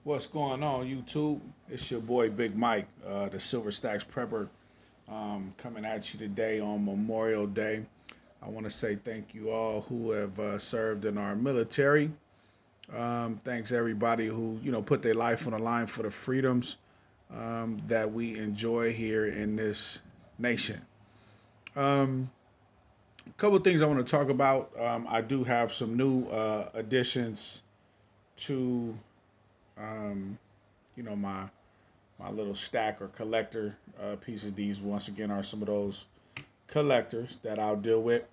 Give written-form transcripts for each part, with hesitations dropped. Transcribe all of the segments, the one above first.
What's going on, YouTube? It's your boy Big Mike, the Silver Stacks Prepper, coming at you today on Memorial Day. I want to say thank you all who have served in our military. Thanks everybody who put their life on the line for the freedoms that we enjoy here in this nation. Um, a couple of things I want to talk about. I do have some new additions to um, my little stack or collector pieces. These once again are some of those collectors that I'll deal with.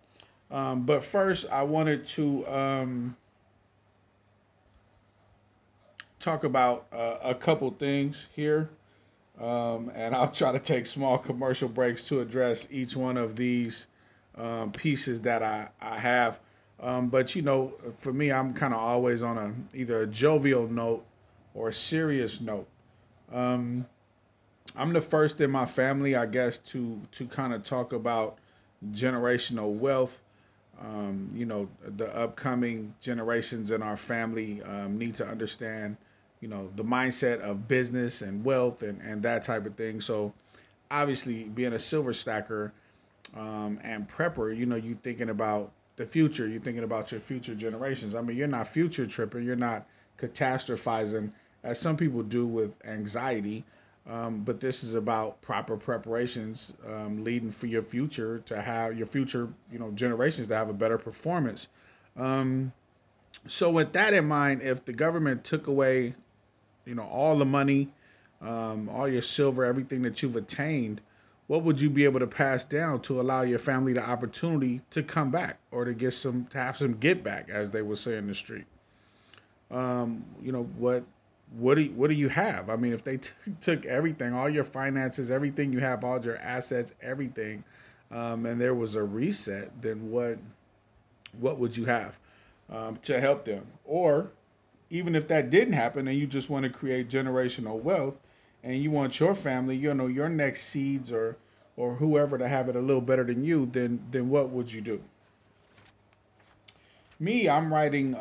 But first, I wanted to talk about a couple things here, and I'll try to take small commercial breaks to address each one of these pieces that I have. But for me, I'm kind of always on either a jovial note or a serious note. Um, I'm the first in my family, I guess, to kind of talk about generational wealth. The upcoming generations in our family need to understand, the mindset of business and wealth and that type of thing. So obviously, being a silver stacker and prepper, you thinking about the future. You're thinking about your future generations. I mean, you're not future tripping. You're not catastrophizing as some people do with anxiety. But this is about proper preparations, leading for your future to have your future, generations to have a better performance. Um, so with that in mind, if the government took away, all the money, all your silver, everything that you've attained, what would you be able to pass down to allow your family the opportunity to come back or to have some get back, as they would say in the street? What do you have? I mean, if they took everything, all your finances, everything you have, all your assets, everything, and there was a reset, then what would you have to help them? Or even if that didn't happen, and you just want to create generational wealth, and you want your family, your next seeds or whoever to have it a little better than you, then what would you do? Me, I'm writing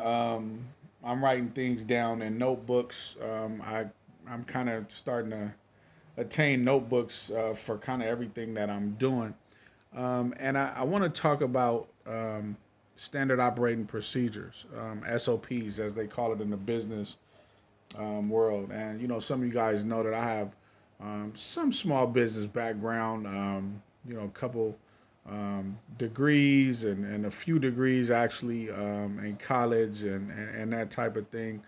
things down in notebooks. I'm kind of starting to attain notebooks for kind of everything that I'm doing. And I want to talk about standard operating procedures, SOPs, as they call it in the business world. And some of you guys know that I have some small business background. A couple degrees and a few degrees actually in college and that type of thing.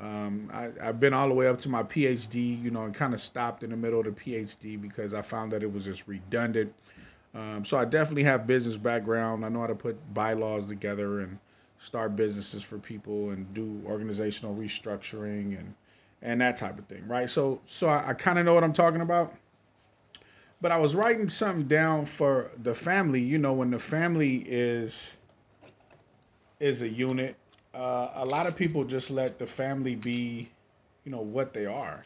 I've been all the way up to my PhD, and kind of stopped in the middle of the PhD because I found that it was just redundant. So I definitely have business background. I know how to put bylaws together and start businesses for people and do organizational restructuring and that type of thing, right? So I kind of know what I'm talking about. But I was writing something down for the family. When the family is a unit, a lot of people just let the family be, what they are.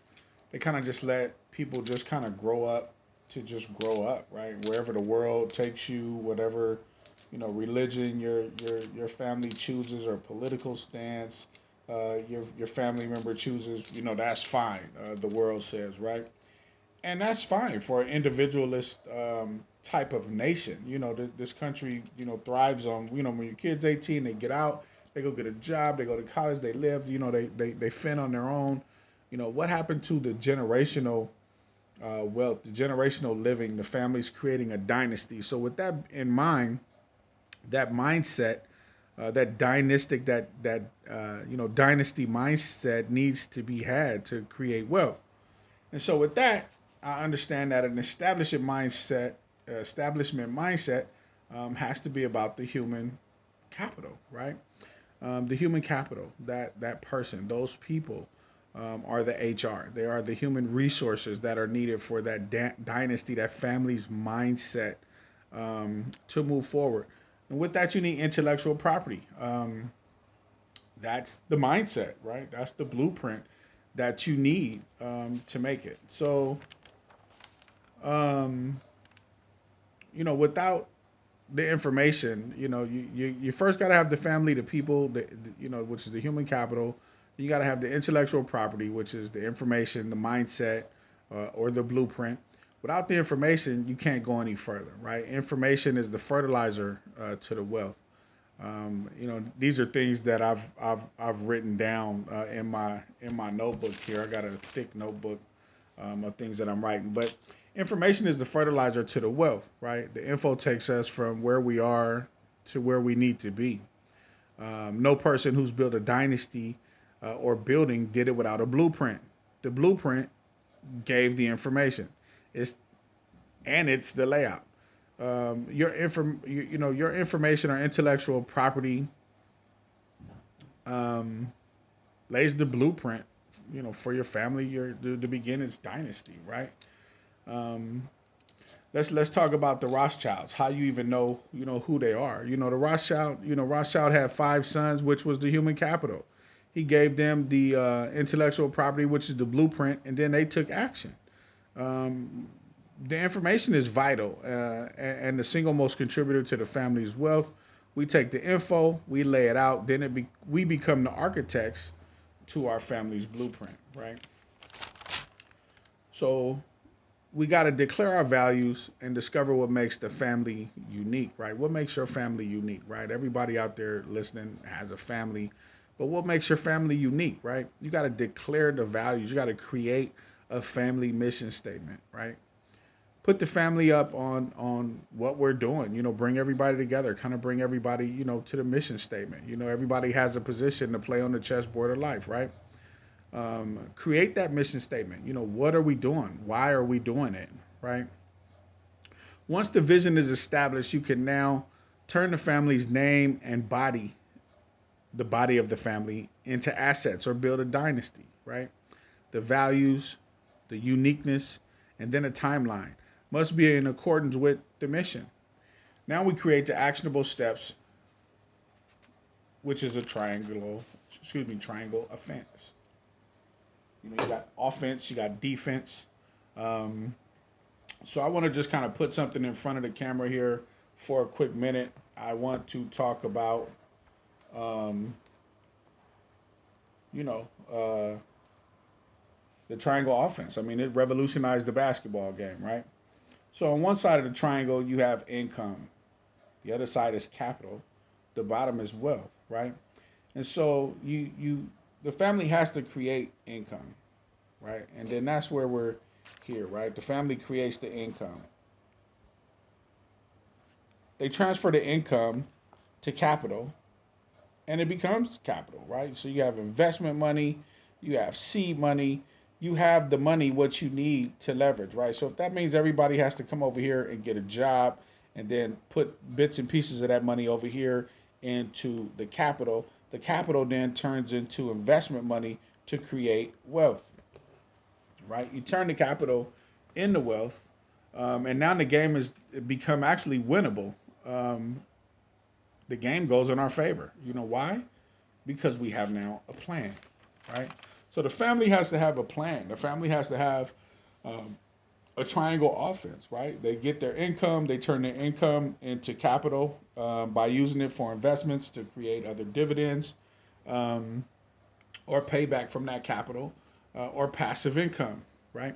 They kind of just let people just kind of grow up to just grow up, right? Wherever the world takes you, whatever religion your family chooses or political stance your family member chooses, that's fine. The world says, right? And that's fine for an individualist type of nation. This country, thrives on, when your kid's 18, they get out, they go get a job, they go to college, they live, they fend on their own. What happened to the generational wealth, the generational living, the families creating a dynasty? So with that in mind, that mindset, that dynastic, dynasty mindset needs to be had to create wealth. And so with that, I understand that an establishment mindset has to be about the human capital, right? The human capital, that person, those people are the HR. They are the human resources that are needed for that dynasty, that family's mindset to move forward. And with that, you need intellectual property. That's the mindset, right? That's the blueprint that you need to make it. So, um, without the information, you first got to have the family, the people, which is the human capital, You got to have the intellectual property, which is the information, the mindset, or the blueprint. Without the information, you can't go any further, right? Information is the fertilizer to the wealth. These are things that I've written down in my notebook here. I got a thick notebook of things that I'm writing. But information is the fertilizer to the wealth, right? The info takes us from where we are to where we need to be. No person who's built a dynasty or building did it without a blueprint. The blueprint gave the information. It's it's the layout. Your information or intellectual property um, lays the blueprint, for your family, to begin its dynasty, right? Um, let's talk about the Rothschilds. How you even know, who they are. Rothschild had five sons, which was the human capital. He gave them the intellectual property, which is the blueprint, and then they took action. Um, the information is vital, and the single most contributor to the family's wealth. We take the info, we lay it out, then we become the architects to our family's blueprint, right? So we got to declare our values and discover what makes the family unique, right? What makes your family unique, right? Everybody out there listening has a family, but what makes your family unique, right? You got to declare the values. You got to create a family mission statement, right? Put the family up on what we're doing. Bring everybody together. Kind of bring everybody, to the mission statement. Everybody has a position to play on the chessboard of life, right? Create that mission statement. What are we doing? Why are we doing it, right? Once the vision is established, you can now turn the family's name and body, the body of the family, into assets or build a dynasty, right? The values, the uniqueness, and then a timeline must be in accordance with the mission. Now we create the actionable steps, which is a triangle offense. You got offense, you got defense. Um, so I want to just kind of put something in front of the camera here for a quick minute. I want to talk about, um, you know, uh, the triangle offense. I mean, it revolutionized the basketball game, right? So on one side of the triangle, you have income. The other side is capital. The bottom is wealth, right? And so the family has to create income, right? And then that's where we're here, right? The family creates the income. They transfer the income to capital, and it becomes capital, right? So you have investment money, you have seed money, you have the money what you need to leverage, right? So if that means everybody has to come over here and get a job and then put bits and pieces of that money over here into the capital then turns into investment money to create wealth, right? You turn the capital into wealth, and now the game has become actually winnable. Um, the game goes in our favor. You know why? Because we have now a plan, right? So the family has to have a plan. The family has to have um, a triangle offense, right? They get their income, they turn their income into capital by using it for investments to create other dividends um, or payback from that capital or passive income, right?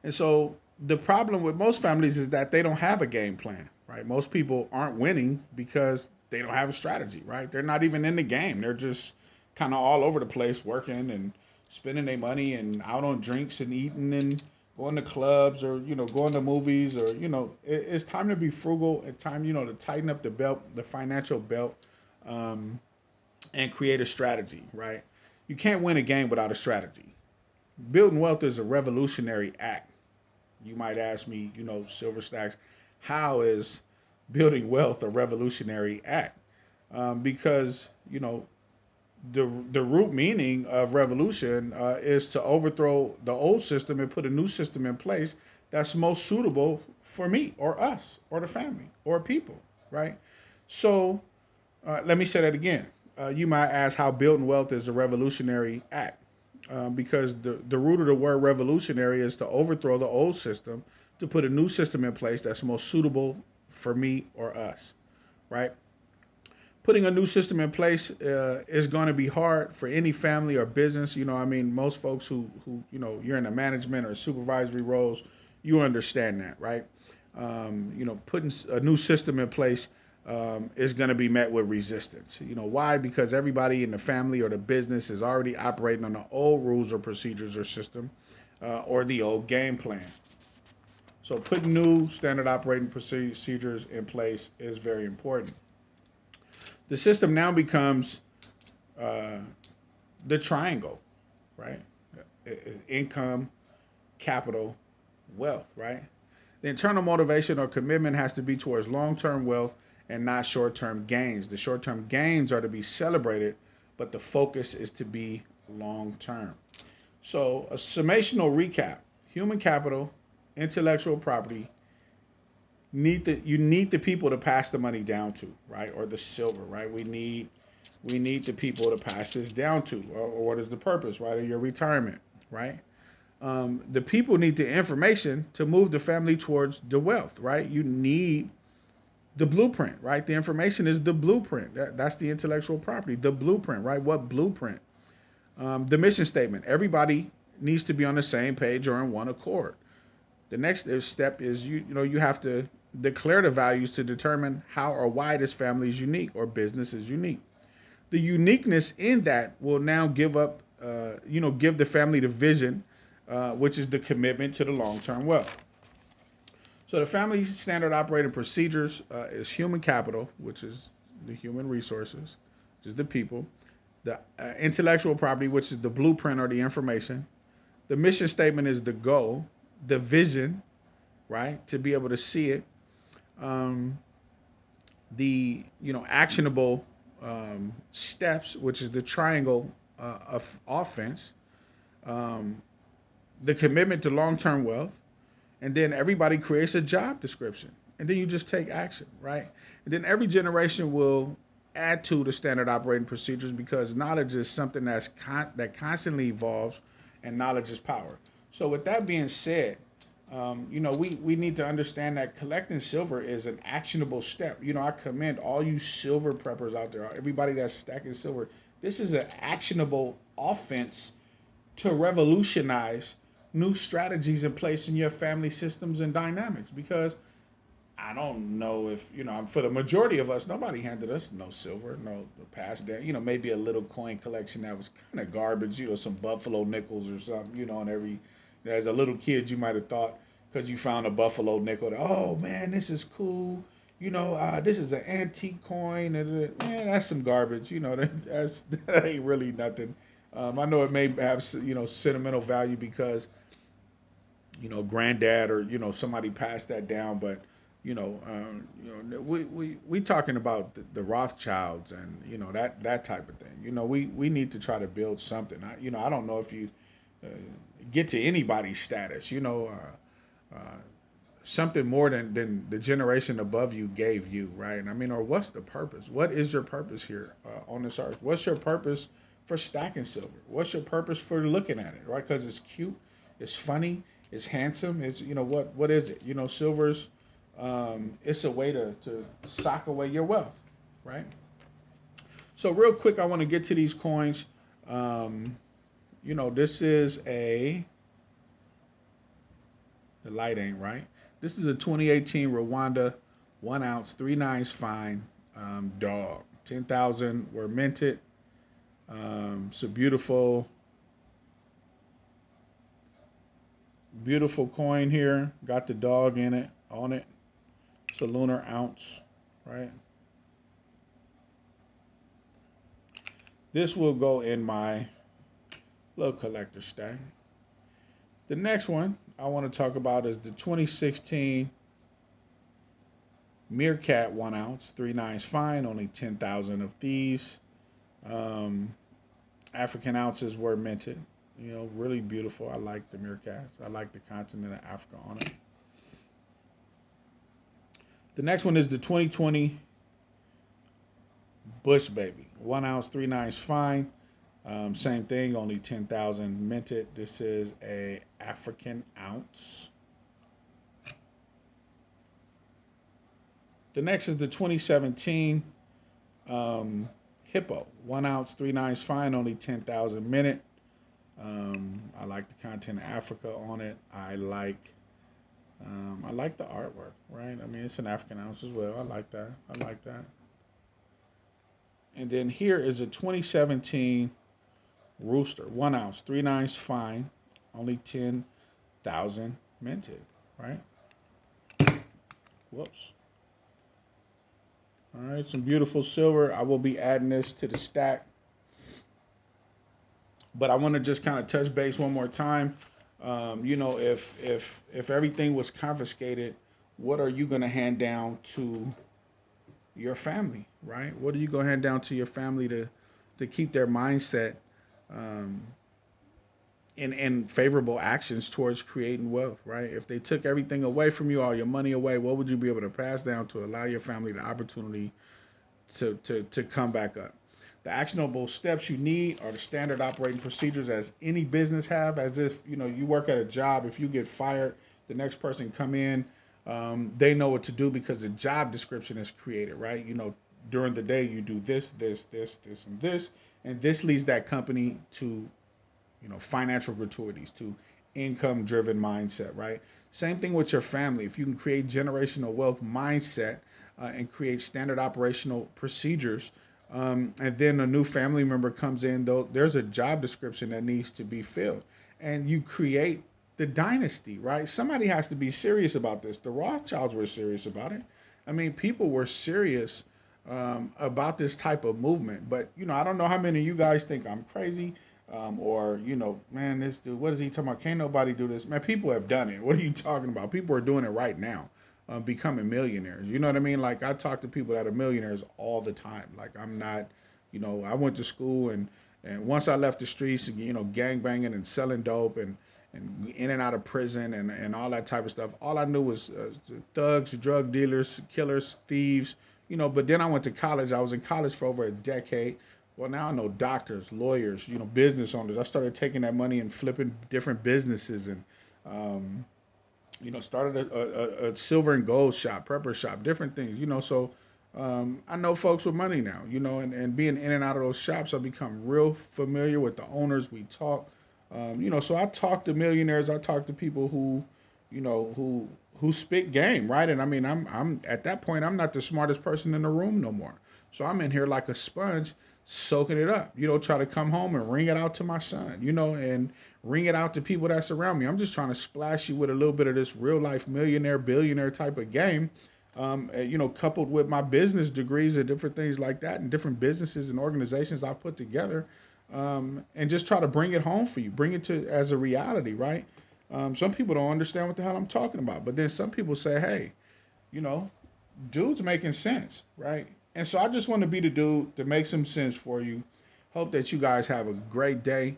And so the problem with most families is that they don't have a game plan, right? Most people aren't winning because they don't have a strategy, right? They're not even in the game. They're just kind of all over the place working and spending their money and out on drinks and eating and going to clubs or, going to movies or, it's time to be frugal and time, to tighten up the belt, the financial belt, um, and create a strategy, right? You can't win a game without a strategy. Building wealth is a revolutionary act. You might ask me, Silver Stacks, how is building wealth a revolutionary act? Because the root meaning of revolution is to overthrow the old system and put a new system in place that's most suitable for me or us or the family or people, right? So let me say that again. You might ask how building wealth is a revolutionary act. Because the root of the word revolutionary is to overthrow the old system to put a new system in place that's most suitable for me or us, right? Putting a new system in place is going to be hard for any family or business. I mean, most folks who you're in the management or supervisory roles, you understand that, right? Putting a new system in place is going to be met with resistance. Why? Because everybody in the family or the business is already operating on the old rules or procedures or system or the old game plan. So putting new standard operating procedures in place is very important. The system now becomes uh, the triangle, right? Income, capital, wealth, right? The internal motivation or commitment has to be towards long-term wealth and not short-term gains. The short-term gains are to be celebrated, but the focus is to be long-term. So, a summational recap: human capital, intellectual property, you need the people to pass the money down to, right? Or the silver, right? We need the people to pass this down to, or what is the purpose, right? Of your retirement, right? The people need the information to move the family towards the wealth, right? You need the blueprint, right? The information is the blueprint. That's the intellectual property, the blueprint, right? What blueprint? The mission statement. Everybody needs to be on the same page or in one accord. The next step is you have to declare the values to determine how or why this family is unique or business is unique. The uniqueness in that will now give the family the vision, which is the commitment to the long-term wealth. So the family standard operating procedures is human capital, which is the human resources, which is the people. The intellectual property, which is the blueprint or the information. The mission statement is the goal, the vision, right, to be able to see it. Um, the actionable steps, which is the triangle of offense. Um, the commitment to long-term wealth, and then everybody creates a job description, and then you just take action, right? And then every generation will add to the standard operating procedures because knowledge is something that constantly evolves, and knowledge is power. So with that being said, we need to understand that collecting silver is an actionable step. I commend all you silver preppers out there, everybody that's stacking silver. This is an actionable offense to revolutionize new strategies in place in your family systems and dynamics. Because I don't know if for the majority of us, nobody handed us no silver, no past down. Maybe a little coin collection that was kind of garbage. Some buffalo nickels or something. And as a little kid, you might have thought because you found a buffalo nickel, that, oh man, this is cool. This is an antique coin, and man, that's some garbage. That ain't really nothing. I know it may have sentimental value because granddad or somebody passed that down, but we talking about the Rothschilds and that type of thing. We need to try to build something. I don't know if you uh, get to anybody's status. Uh, something more than the generation above you gave you, right? I mean, or what's the purpose? What is your purpose here on this earth? What's your purpose for stacking silver? What's your purpose for looking at it, right? Because it's cute, it's funny, it's handsome. It's what is it? Silver's it's a way to sock away your wealth, right? So real quick, I want to get to these coins. This is the light ain't right. This is a 2018 Rwanda 1 ounce 3/9 fine dog. 10,000 were minted. It's a beautiful, beautiful coin here. Got the dog in it on it. It's a lunar ounce, right? This will go in my little collector stack. The next one I want to talk about is the 2016 Meerkat 1 ounce 3/9 fine. Only 10,000 of these. Um, African ounces were minted. Really beautiful. I like the Meerkats. I like the continent of Africa on it. The next one is the 2020 Bush Baby 1 ounce 3/9 fine. Same thing, only 10,000 minted. This is a African ounce. The next is the 2017 Hippo, 1 ounce, 3 9s fine, only 10,000 a minute. I like the content of Africa on it. I like the artwork, right? I mean, it's an African ounce as well. I like that. I like that. And then here is a 2017 Rooster, 1 ounce, 3 9s fine, only 10,000 minted, right? Whoops. All right, some beautiful silver. I will be adding this to the stack, but I want to just kind of touch base one more time. If everything was confiscated, what are you going to hand down to your family, right? What are you going to hand down to your family to keep their mindset um, in favorable actions towards creating wealth, right? If they took everything away from you, all your money away, what would you be able to pass down to allow your family the opportunity to come back up? The actionable steps you need are the standard operating procedures as any business have. As if you work at a job, if you get fired, the next person come in, they know what to do because the job description is created, right? During the day you do this, and this leads that company to financial gratuities, to income driven mindset, right? Same thing with your family. If you can create generational wealth mindset and create standard operational procedures, and then a new family member comes in, though there's a job description that needs to be filled, and you create the dynasty, right? Somebody has to be serious about this. The Rothschilds were serious about it. I mean, people were serious about this type of movement. But I don't know how many of you guys think I'm crazy, or man, this dude, what is he talking about? Can't nobody do this, man. People have done it. What are you talking about? People are doing it right now, becoming millionaires. You know what I mean? Like, I talk to people that are millionaires all the time. Like, I'm not, I went to school, and once I left the streets, gang banging and selling dope and in and out of prison and all that type of stuff. All I knew was thugs, drug dealers, killers, thieves. But then I went to college. I was in college for over a decade. Well, now I know doctors, lawyers, business owners. I started taking that money and flipping different businesses, and um, started a silver and gold shop, prepper shop, different things. So I know folks with money now. And being in and out of those shops, I've become real familiar with the owners. We talk. So I talk to millionaires. I talk to people who spit game, right? And I mean, I'm at that point, I'm not the smartest person in the room no more. So I'm in here like a sponge, soaking it up. Try to come home and wring it out to my son. And wring it out to people that surround me. I'm just trying to splash you with a little bit of this real life millionaire, billionaire type of game. Coupled with my business degrees and different things like that, and different businesses and organizations I've put together, and just try to bring it home for you, bring it to as a reality, right? Some people don't understand what the hell I'm talking about, but then some people say, "Hey, you know, dude's making sense, right?" And so I just want to be the dude to make some sense for you. Hope that you guys have a great day.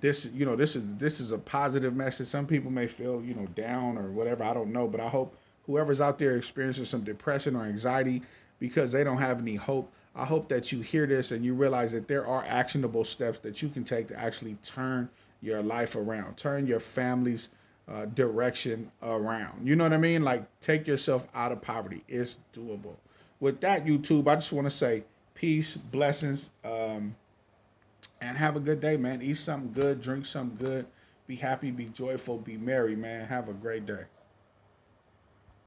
This is a positive message. Some people may feel down or whatever. I don't know, but I hope whoever's out there experiencing some depression or anxiety because they don't have any hope. I hope that you hear this and you realize that there are actionable steps that you can take to actually turn your life around, turn your family's direction around. You know what I mean? Like, take yourself out of poverty. It's doable. With that, YouTube, I just want to say peace, blessings, and have a good day, man. Eat something good, drink something good, be happy, be joyful, be merry, man. Have a great day.